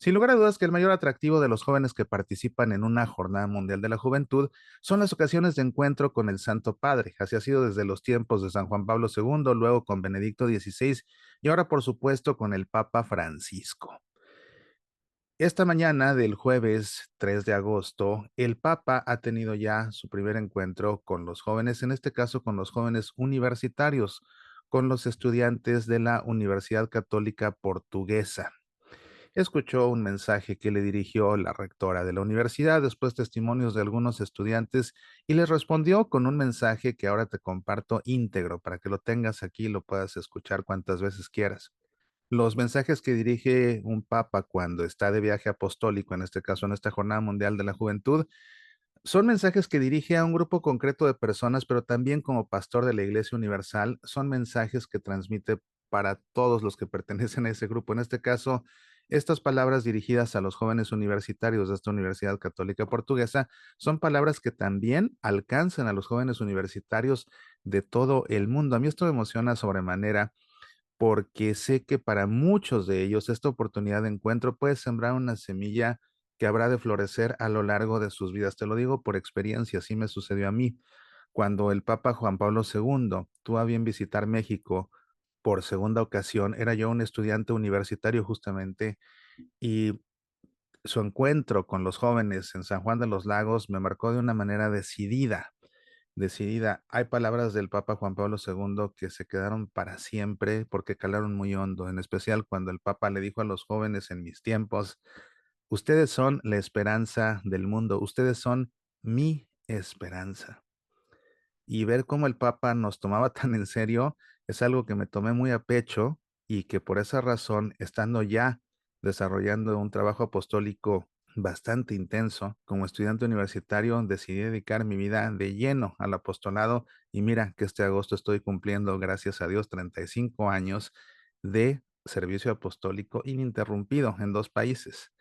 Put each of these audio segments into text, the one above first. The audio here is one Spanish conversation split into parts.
Sin lugar a dudas que el mayor atractivo de los jóvenes que participan en una Jornada Mundial de la Juventud son las ocasiones de encuentro con el Santo Padre. Así ha sido desde los tiempos de San Juan Pablo II, luego con Benedicto XVI y ahora, por supuesto, con el Papa Francisco. Esta mañana del jueves 3 de agosto, el Papa ha tenido ya su primer encuentro con los jóvenes, en este caso con los jóvenes universitarios, con los estudiantes de la Universidad Católica Portuguesa. Escuchó un mensaje que le dirigió la rectora de la universidad, después testimonios de algunos estudiantes y les respondió con un mensaje que ahora te comparto íntegro para que lo tengas aquí y lo puedas escuchar cuantas veces quieras. Los mensajes que dirige un papa cuando está de viaje apostólico, en este caso en esta Jornada Mundial de la Juventud, son mensajes que dirige a un grupo concreto de personas, pero también como pastor de la Iglesia Universal, son mensajes que transmite para todos los que pertenecen a ese grupo. En este caso, estas palabras dirigidas a los jóvenes universitarios de esta Universidad Católica Portuguesa son palabras que también alcanzan a los jóvenes universitarios de todo el mundo. A mí esto me emociona sobremanera porque sé que para muchos de ellos esta oportunidad de encuentro puede sembrar una semilla que habrá de florecer a lo largo de sus vidas. Te lo digo por experiencia, así me sucedió a mí. Cuando el Papa Juan Pablo II tuvo a bien visitar México por segunda ocasión, era yo un estudiante universitario justamente y su encuentro con los jóvenes en San Juan de los Lagos me marcó de una manera decidida. Hay palabras del Papa Juan Pablo II que se quedaron para siempre porque calaron muy hondo, en especial cuando el Papa le dijo a los jóvenes en mis tiempos, ustedes son la esperanza del mundo, ustedes son mi esperanza. Y ver cómo el Papa nos tomaba tan en serio es algo que me tomé muy a pecho y que por esa razón, estando ya desarrollando un trabajo apostólico bastante intenso como estudiante universitario, decidí dedicar mi vida de lleno al apostolado y mira que este agosto estoy cumpliendo, gracias a Dios, 35 años de servicio apostólico ininterrumpido en 2 países.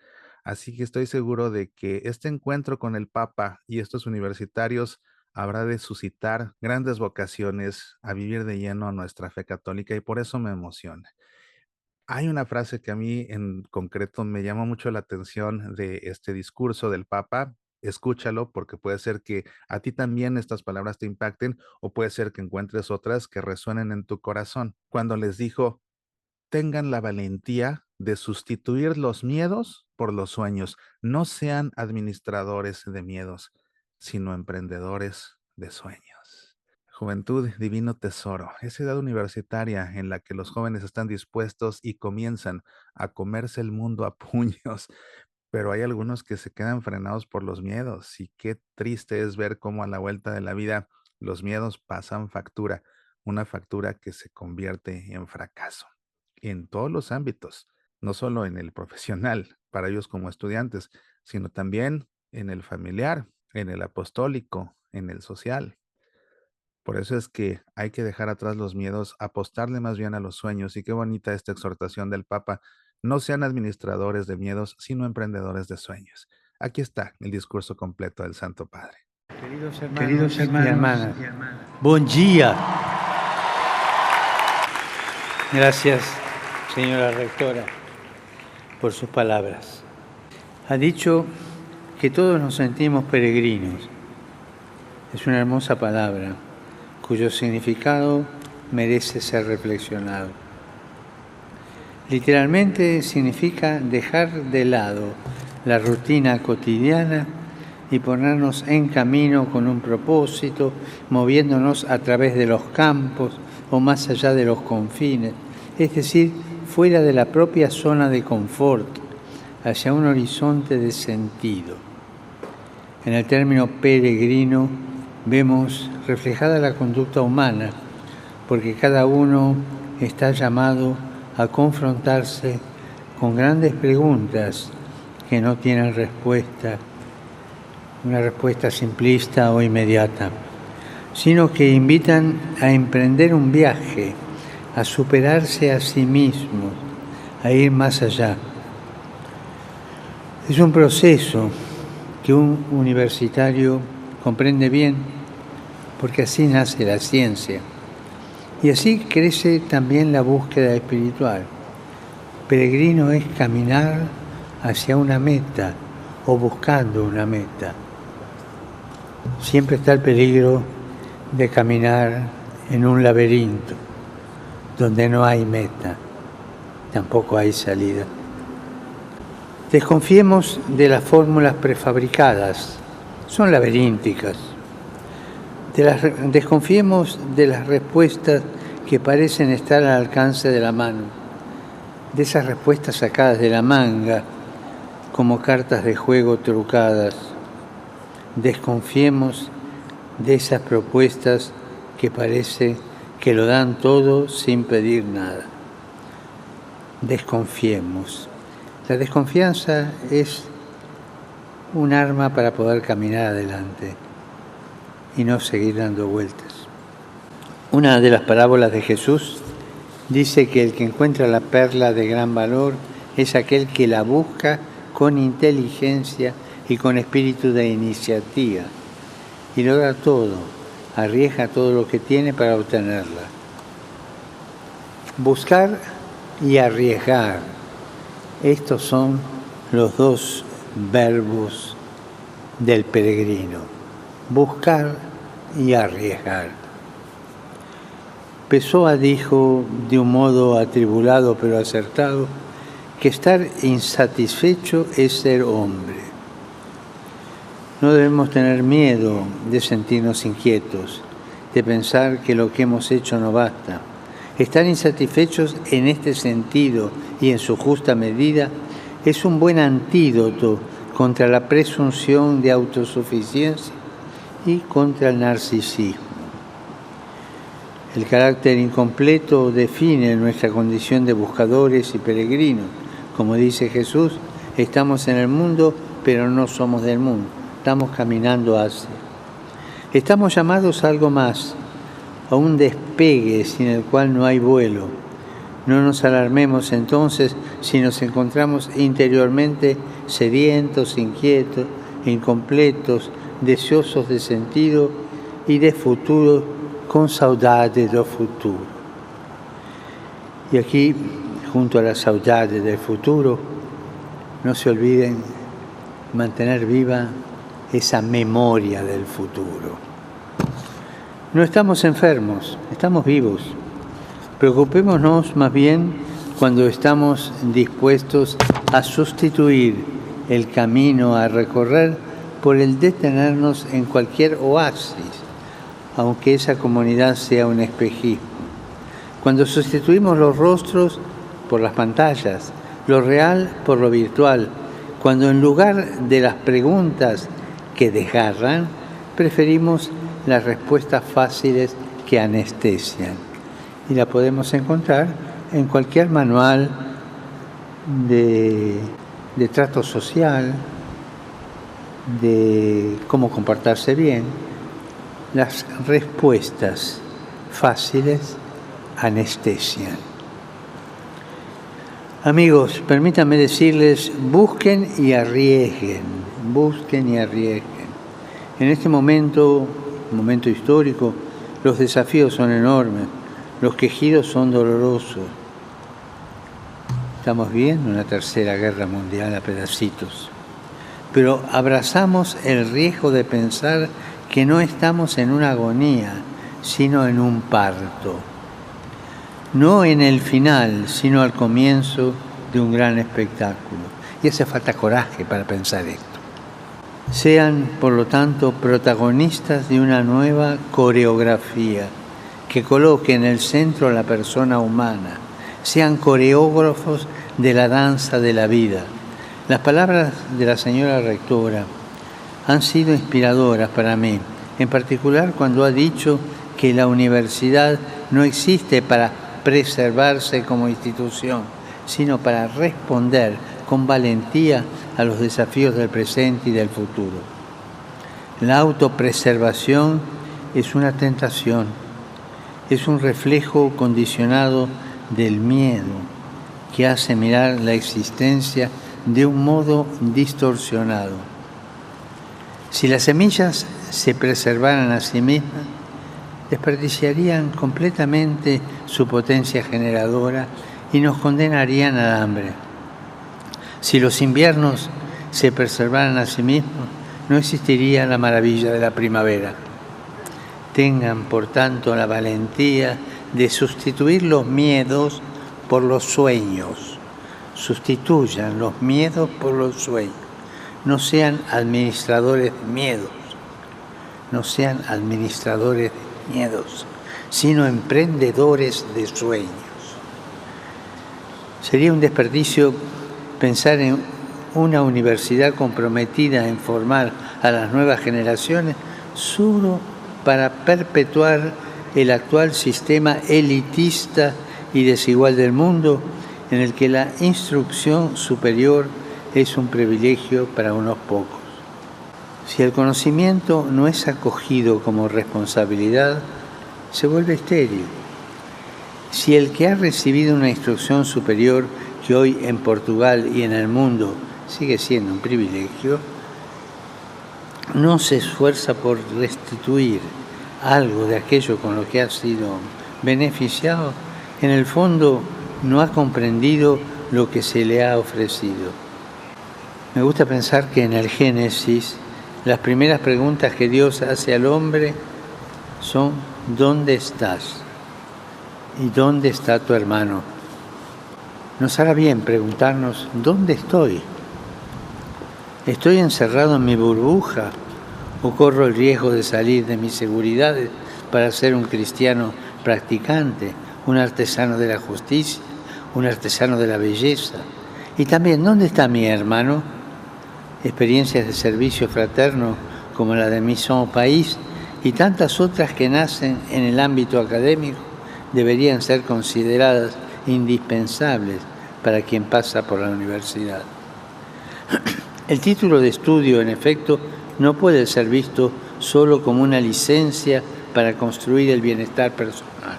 Así que estoy seguro de que este encuentro con el Papa y estos universitarios habrá de suscitar grandes vocaciones a vivir de lleno a nuestra fe católica y por eso me emociona. Hay una frase que a mí en concreto me llama mucho la atención de este discurso del Papa. Escúchalo porque puede ser que a ti también estas palabras te impacten o puede ser que encuentres otras que resuenen en tu corazón. Cuando les dijo, tengan la valentía de sustituir los miedos por los sueños. No sean administradores de miedos, sino emprendedores de sueños. Juventud, divino tesoro, esa edad universitaria en la que los jóvenes están dispuestos y comienzan a comerse el mundo a puños, pero hay algunos que se quedan frenados por los miedos y qué triste es ver cómo a la vuelta de la vida los miedos pasan factura, una factura que se convierte en fracaso en todos los ámbitos, no solo en el profesional, para ellos como estudiantes, sino también en el familiar, en el apostólico, en el social. Por eso es que hay que dejar atrás los miedos, apostarle más bien a los sueños. Y qué bonita esta exhortación del Papa. No sean administradores de miedos, sino emprendedores de sueños. Aquí está el discurso completo del Santo Padre. Queridos hermanos y hermanas, buen día. Gracias, señora rectora, por sus palabras. Ha dicho que todos nos sentimos peregrinos. Es una hermosa palabra cuyo significado merece ser reflexionado. Literalmente significa dejar de lado la rutina cotidiana y ponernos en camino con un propósito, moviéndonos a través de los campos o más allá de los confines, es decir, fuera de la propia zona de confort, hacia un horizonte de sentido. En el término peregrino vemos reflejada la conducta humana, porque cada uno está llamado a confrontarse con grandes preguntas que no tienen respuesta, una respuesta simplista o inmediata, sino que invitan a emprender un viaje, a superarse a sí mismos, a ir más allá. Es un proceso que un universitario comprende bien, porque así nace la ciencia. Y así crece también la búsqueda espiritual. Peregrino es caminar hacia una meta o buscando una meta. Siempre está el peligro de caminar en un laberinto donde no hay meta, tampoco hay salida. Desconfiemos de las fórmulas prefabricadas, son laberínticas. Desconfiemos de las respuestas que parecen estar al alcance de la mano, de esas respuestas sacadas de la manga, como cartas de juego trucadas. Desconfiemos de esas propuestas que parece que lo dan todo sin pedir nada. Desconfiemos. La desconfianza es un arma para poder caminar adelante y no seguir dando vueltas. Una de las parábolas de Jesús dice que el que encuentra la perla de gran valor es aquel que la busca con inteligencia y con espíritu de iniciativa y logra todo, arriesga todo lo que tiene para obtenerla. Buscar y arriesgar, estos son los dos verbos del peregrino, buscar y arriesgar. Pessoa dijo de un modo atribulado pero acertado que estar insatisfecho es ser hombre. No debemos tener miedo de sentirnos inquietos, de pensar que lo que hemos hecho no basta. Estar insatisfechos en este sentido y en su justa medida es un buen antídoto contra la presunción de autosuficiencia y contra el narcisismo. El carácter incompleto define nuestra condición de buscadores y peregrinos. Como dice Jesús, estamos en el mundo, pero no somos del mundo. Estamos caminando hacia. Estamos llamados a algo más, a un despegue sin el cual no hay vuelo. No nos alarmemos entonces si nos encontramos interiormente sedientos, inquietos, incompletos, deseosos de sentido y de futuro, con saudade do futuro. Y aquí, junto a la saudade del futuro, no se olviden mantener viva esa memoria del futuro. No estamos enfermos, estamos vivos. Preocupémonos más bien cuando estamos dispuestos a sustituir el camino a recorrer por el detenernos en cualquier oasis, aunque esa comunidad sea un espejismo. Cuando sustituimos los rostros por las pantallas, lo real por lo virtual, cuando en lugar de las preguntas que desgarran, preferimos las respuestas fáciles que anestesian. Y la podemos encontrar en cualquier manual de trato social, de cómo comportarse bien. Las respuestas fáciles anestesian. Amigos, permítanme decirles, busquen y arriesguen, busquen y arriesguen. En este momento histórico, los desafíos son enormes, los quejidos son dolorosos. Estamos viendo una tercera guerra mundial a pedacitos, pero abrazamos el riesgo de pensar que no estamos en una agonía, sino en un parto. No en el final, sino al comienzo de un gran espectáculo. Y hace falta coraje para pensar esto. Sean, por lo tanto, protagonistas de una nueva coreografía que coloque en el centro a la persona humana. Sean coreógrafos de la danza de la vida. Las palabras de la señora rectora han sido inspiradoras para mí, en particular cuando ha dicho que la universidad no existe para preservarse como institución, sino para responder con valentía a los desafíos del presente y del futuro. La autopreservación es una tentación, es un reflejo condicionado del miedo que hace mirar la existencia de un modo distorsionado. Si las semillas se preservaran a sí mismas, desperdiciarían completamente su potencia generadora y nos condenarían al hambre. Si los inviernos se preservaran a sí mismos, no existiría la maravilla de la primavera. Tengan, por tanto, la valentía de sustituir los miedos por los sueños. Sustituyan los miedos por los sueños. No sean administradores de miedos. No sean administradores de miedos, sino emprendedores de sueños. Sería un desperdicio pensar en una universidad comprometida en formar a las nuevas generaciones solo para perpetuar el actual sistema elitista y desigual del mundo, en el que la instrucción superior es un privilegio para unos pocos. Si el conocimiento no es acogido como responsabilidad, se vuelve estéril. Si el que ha recibido una instrucción superior, que hoy en Portugal y en el mundo sigue siendo un privilegio, no se esfuerza por restituir algo de aquello con lo que ha sido beneficiado, en el fondo no ha comprendido lo que se le ha ofrecido. Me gusta pensar que en el Génesis las primeras preguntas que Dios hace al hombre son: ¿dónde estás? ¿Y dónde está tu hermano? Nos hará bien preguntarnos: ¿dónde estoy? ¿Estoy encerrado en mi burbuja o corro el riesgo de salir de mis seguridades para ser un cristiano practicante, un artesano de la justicia, un artesano de la belleza? Y también, ¿dónde está mi hermano? Experiencias de servicio fraterno como la de Mission País y tantas otras que nacen en el ámbito académico deberían ser consideradas indispensables para quien pasa por la universidad. El título de estudio, en efecto, no puede ser visto solo como una licencia para construir el bienestar personal,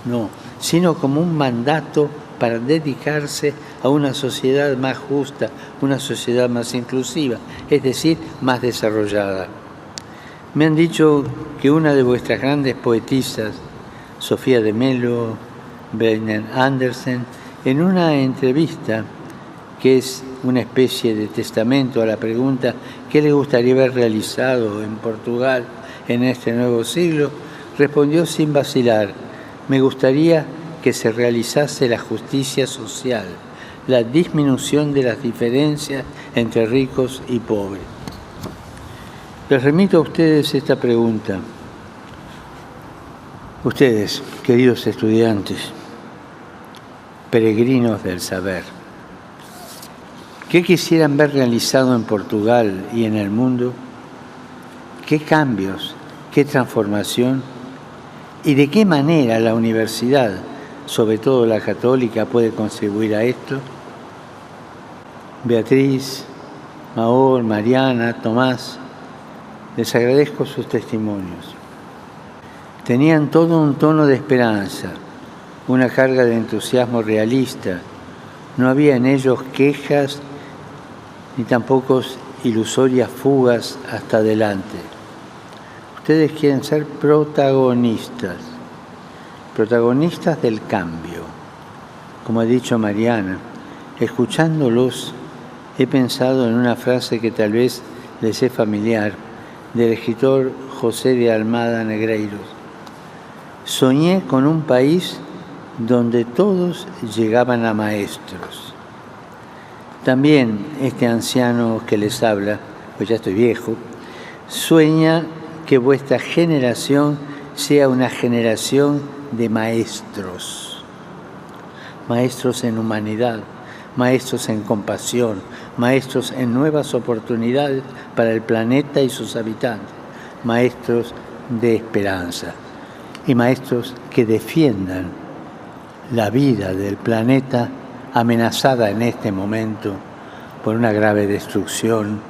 no, sino como un mandato para dedicarse a una sociedad más justa, una sociedad más inclusiva, es decir, más desarrollada. Me han dicho que una de vuestras grandes poetisas, Sofía de Mello, Brandon Andersen, en una entrevista que es una especie de testamento a la pregunta ¿qué le gustaría haber realizado en Portugal en este nuevo siglo?, respondió sin vacilar: me gustaría que se realizase la justicia social, la disminución de las diferencias entre ricos y pobres. Les remito a ustedes esta pregunta. Ustedes, queridos estudiantes, peregrinos del saber, ¿qué quisieran ver realizado en Portugal y en el mundo? ¿Qué cambios, qué transformación y de qué manera la universidad, sobre todo la católica, puede contribuir a esto? Beatriz, Maor, Mariana, Tomás, les agradezco sus testimonios. Tenían todo un tono de esperanza, una carga de entusiasmo realista. No había en ellos quejas ni tampoco ilusorias fugas hasta adelante. Ustedes quieren ser protagonistas del cambio. Como ha dicho Mariana, escuchándolos he pensado en una frase que tal vez les es familiar, del escritor José de Almada Negreiros. Soñé con un país donde todos llegaban a maestros. También este anciano que les habla, pues ya estoy viejo, sueña que vuestra generación sea una generación de maestros. Maestros en humanidad, maestros en compasión, maestros en nuevas oportunidades para el planeta y sus habitantes, maestros de esperanza y maestros que defiendan la vida del planeta amenazada en este momento por una grave destrucción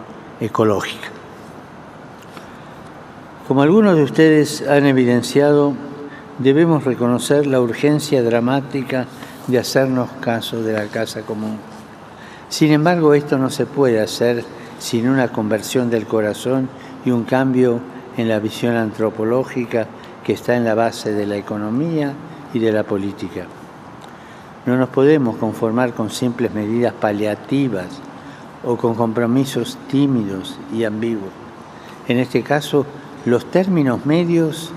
ecológica. Como algunos de ustedes han evidenciado, debemos reconocer la urgencia dramática de hacernos caso de la casa común. Sin embargo, esto no se puede hacer sin una conversión del corazón y un cambio en la visión antropológica que está en la base de la economía y de la política. No nos podemos conformar con simples medidas paliativas o con compromisos tímidos y ambiguos. En este caso, los términos medios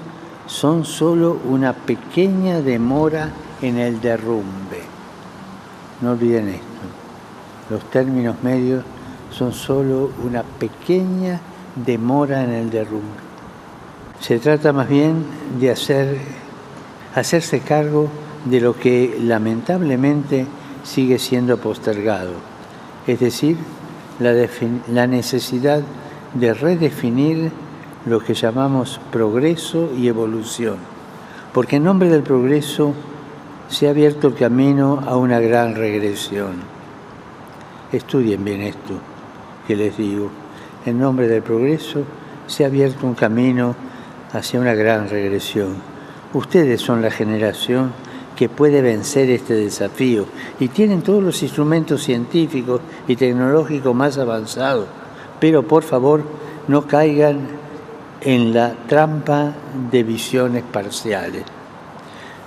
son solo una pequeña demora en el derrumbe. No olviden esto. Los términos medios son solo una pequeña demora en el derrumbe. Se trata más bien de hacerse cargo de lo que lamentablemente sigue siendo postergado, es decir, la necesidad de redefinir lo que llamamos progreso y evolución, porque en nombre del progreso se ha abierto el camino a una gran regresión. Estudien bien esto que les digo. En nombre del progreso se ha abierto un camino hacia una gran regresión. Ustedes son la generación que puede vencer este desafío y tienen todos los instrumentos científicos y tecnológicos más avanzados, pero por favor no caigan en la trampa de visiones parciales.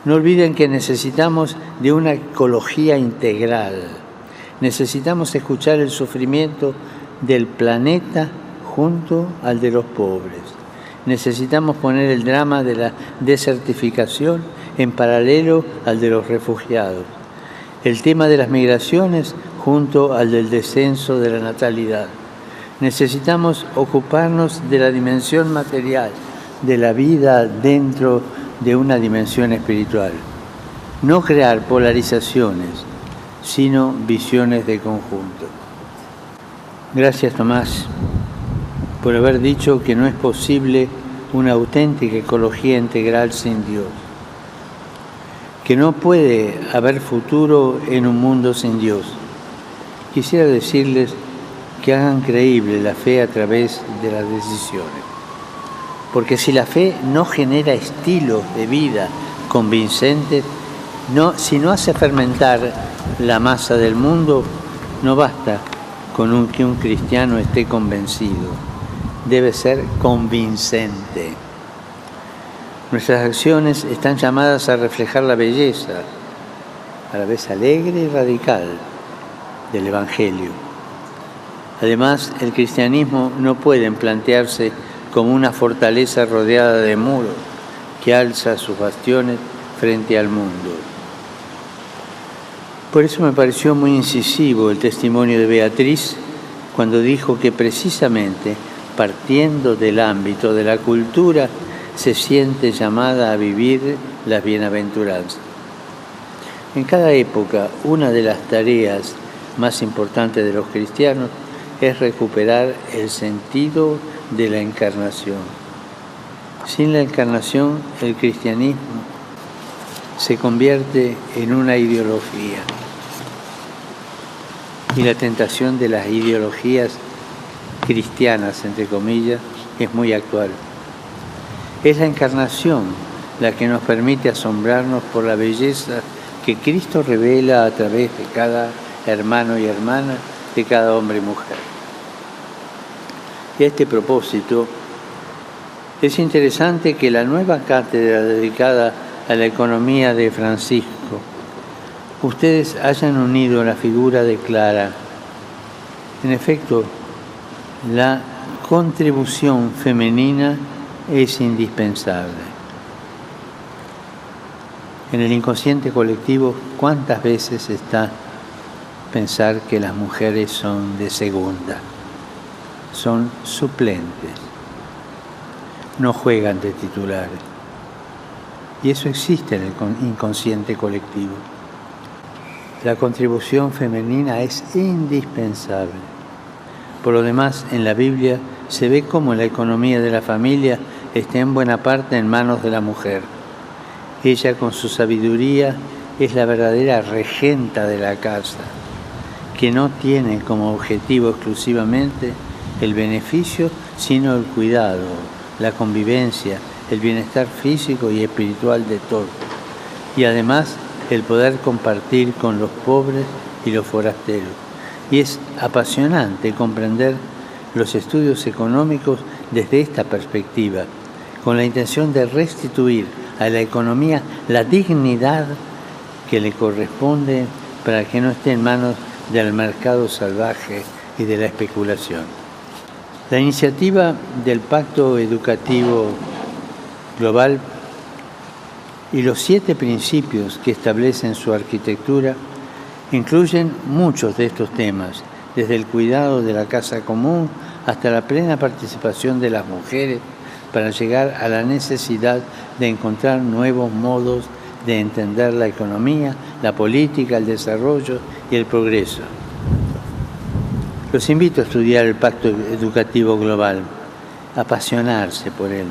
No olviden que necesitamos de una ecología integral. Necesitamos escuchar el sufrimiento del planeta junto al de los pobres. Necesitamos poner el drama de la desertificación en paralelo al de los refugiados. El tema de las migraciones junto al del descenso de la natalidad. Necesitamos ocuparnos de la dimensión material, de la vida dentro de una dimensión espiritual. No crear polarizaciones, sino visiones de conjunto. Gracias, Tomás, por haber dicho que no es posible una auténtica ecología integral sin Dios, que no puede haber futuro en un mundo sin Dios. Quisiera decirles que hagan creíble la fe a través de las decisiones, porque si la fe no genera estilos de vida convincentes, si no hace fermentar la masa del mundo, no basta con que un cristiano esté convencido, debe ser convincente. Nuestras acciones están llamadas a reflejar la belleza, a la vez alegre y radical, del Evangelio. Además, el cristianismo no puede plantearse como una fortaleza rodeada de muros que alza sus bastiones frente al mundo. Por eso me pareció muy incisivo el testimonio de Beatriz cuando dijo que precisamente partiendo del ámbito de la cultura se siente llamada a vivir las bienaventuranzas. En cada época, una de las tareas más importantes de los cristianos es recuperar el sentido de la encarnación. Sin la encarnación, el cristianismo se convierte en una ideología. Y la tentación de las ideologías cristianas, entre comillas, es muy actual. Es la encarnación la que nos permite asombrarnos por la belleza que Cristo revela a través de cada hermano y hermana, de cada hombre y mujer. Y a este propósito, es interesante que la nueva cátedra dedicada a la economía de Francisco, ustedes hayan unido la figura de Clara. En efecto, la contribución femenina es indispensable. En el inconsciente colectivo, ¿cuántas veces está pensar que las mujeres son de segunda? Son suplentes, no juegan de titulares. Y eso existe en el inconsciente colectivo. La contribución femenina es indispensable. Por lo demás, en la Biblia se ve cómo la economía de la familia está en buena parte en manos de la mujer. Ella, con su sabiduría, es la verdadera regenta de la casa, que no tiene como objetivo exclusivamente el beneficio, sino el cuidado, la convivencia, el bienestar físico y espiritual de todos. Y además, el poder compartir con los pobres y los forasteros. Y es apasionante comprender los estudios económicos desde esta perspectiva, con la intención de restituir a la economía la dignidad que le corresponde para que no esté en manos del mercado salvaje y de la especulación. La iniciativa del Pacto Educativo Global y los 7 principios que establecen su arquitectura incluyen muchos de estos temas, desde el cuidado de la casa común hasta la plena participación de las mujeres para llegar a la necesidad de encontrar nuevos modos de entender la economía, la política, el desarrollo y el progreso. Los invito a estudiar el Pacto Educativo Global, a apasionarse por él.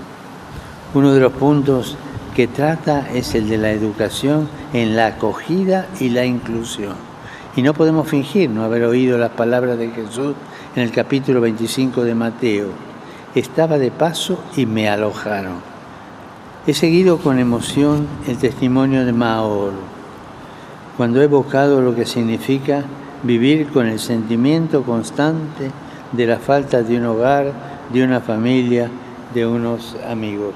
Uno de los puntos que trata es el de la educación en la acogida y la inclusión. Y no podemos fingir no haber oído las palabras de Jesús en el capítulo 25 de Mateo. Estaba de paso y me alojaron. He seguido con emoción el testimonio de Maor, cuando he evocado lo que significa vivir con el sentimiento constante de la falta de un hogar, de una familia, de unos amigos.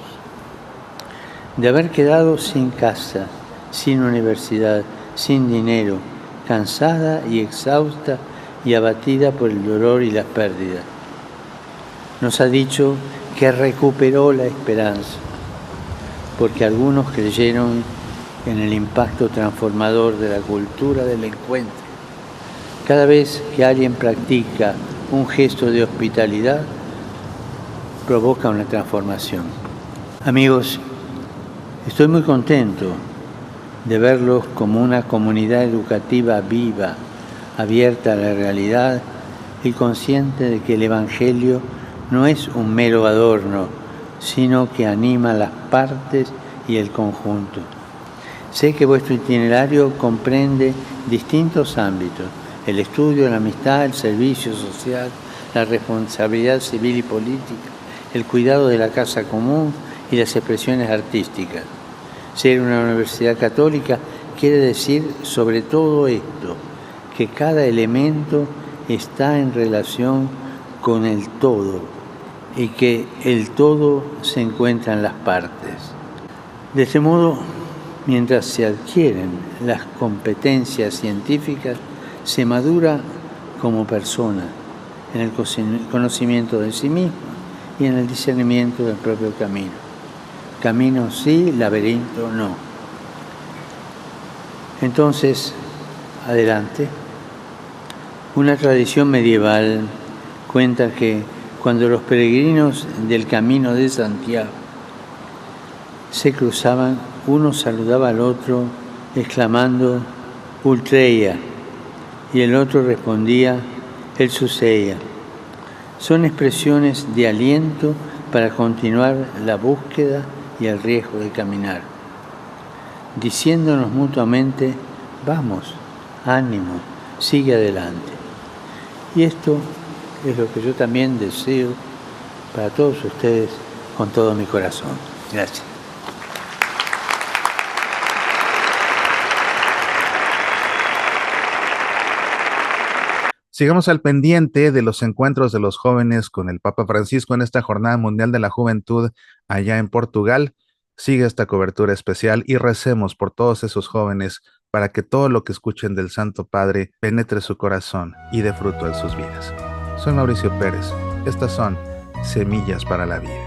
De haber quedado sin casa, sin universidad, sin dinero, cansada y exhausta y abatida por el dolor y las pérdidas. Nos ha dicho que recuperó la esperanza, porque algunos creyeron en el impacto transformador de la cultura del encuentro. Cada vez que alguien practica un gesto de hospitalidad, provoca una transformación. Amigos, estoy muy contento de verlos como una comunidad educativa viva, abierta a la realidad y consciente de que el Evangelio no es un mero adorno, sino que anima las partes y el conjunto. Sé que vuestro itinerario comprende distintos ámbitos: el estudio, la amistad, el servicio social, la responsabilidad civil y política, el cuidado de la casa común y las expresiones artísticas. Ser una universidad católica quiere decir sobre todo esto, que cada elemento está en relación con el todo y que el todo se encuentra en las partes. De este modo, mientras se adquieren las competencias científicas, se madura como persona en el conocimiento de sí mismo y en el discernimiento del propio camino. Camino sí, laberinto no. Entonces, adelante. Una tradición medieval cuenta que cuando los peregrinos del Camino de Santiago se cruzaban, uno saludaba al otro exclamando Ultreia y el otro respondía El Suseia. Son expresiones de aliento para continuar la búsqueda y el riesgo de caminar, diciéndonos mutuamente, vamos, ánimo, sigue adelante. Y esto es lo que yo también deseo para todos ustedes con todo mi corazón. Gracias. Sigamos al pendiente de los encuentros de los jóvenes con el Papa Francisco en esta Jornada Mundial de la Juventud allá en Portugal. Sigue esta cobertura especial y recemos por todos esos jóvenes para que todo lo que escuchen del Santo Padre penetre su corazón y dé fruto en sus vidas. Soy Mauricio Pérez. Estas son Semillas para la Vida.